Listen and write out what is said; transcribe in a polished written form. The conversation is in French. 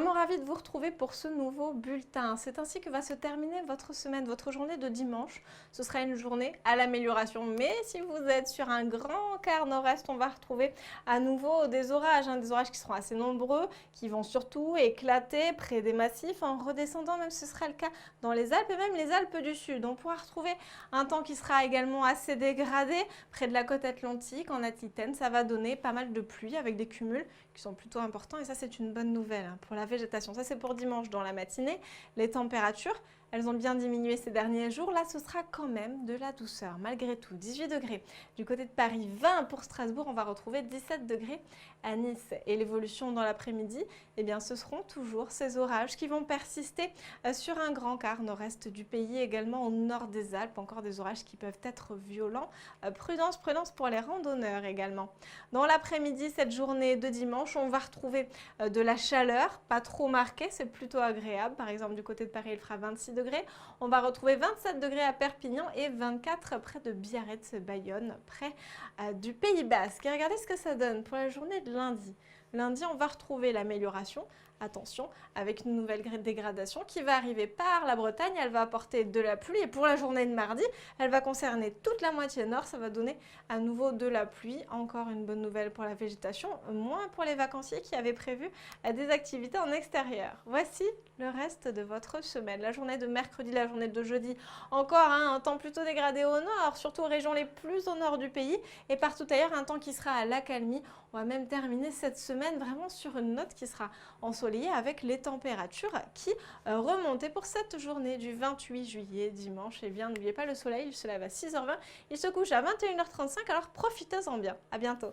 Vraiment ravie de vous retrouver pour ce nouveau bulletin. C'est ainsi que va se terminer votre semaine, votre journée de dimanche. Ce sera une journée à l'amélioration. Mais si vous êtes sur un grand quart nord-est, on va retrouver à nouveau des orages. Des orages qui seront assez nombreux, qui vont surtout éclater près des massifs. En redescendant, même ce sera le cas dans les Alpes et même les Alpes du Sud. On pourra retrouver un temps qui sera également assez dégradé près de la côte atlantique, en Aquitaine. Ça va donner pas mal de pluie avec des cumuls qui sont plutôt importants. Et ça, c'est une bonne nouvelle pour la végétation. Ça, c'est pour dimanche dans la matinée. Les températures, elles ont bien diminué ces derniers jours. Là, ce sera quand même de la douceur, malgré tout. 18 degrés du côté de Paris, 20 pour Strasbourg. On va retrouver 17 degrés à Nice. Et l'évolution dans l'après-midi, eh bien, ce seront toujours ces orages qui vont persister sur un grand quart nord-est du pays, également au nord des Alpes. Encore des orages qui peuvent être violents. Prudence, prudence pour les randonneurs également. Dans l'après-midi, cette journée de dimanche, on va retrouver de la chaleur, pas trop marquée, c'est plutôt agréable. Par exemple, du côté de Paris, il fera 26 degrés. On va retrouver 27 degrés à Perpignan et 24 près de Biarritz, Bayonne, près du Pays Basque. Et regardez ce que ça donne pour la journée de lundi. Lundi, on va retrouver l'amélioration. Attention, avec une nouvelle dégradation qui va arriver par la Bretagne, elle va apporter de la pluie et pour la journée de mardi, elle va concerner toute la moitié nord, ça va donner à nouveau de la pluie. Encore une bonne nouvelle pour la végétation, moins pour les vacanciers qui avaient prévu des activités en extérieur. Voici le reste de votre semaine. La journée de mercredi, la journée de jeudi, encore un temps plutôt dégradé au nord, surtout aux régions les plus au nord du pays et partout ailleurs, un temps qui sera à l'accalmie. On va même terminer cette semaine vraiment sur une note qui sera ensoleillée avec les températures qui remontent. Et pour cette journée du 28 juillet, dimanche, eh bien, n'oubliez pas le soleil, il se lève à 6h20, il se couche à 21h35, alors profitez-en bien. À bientôt.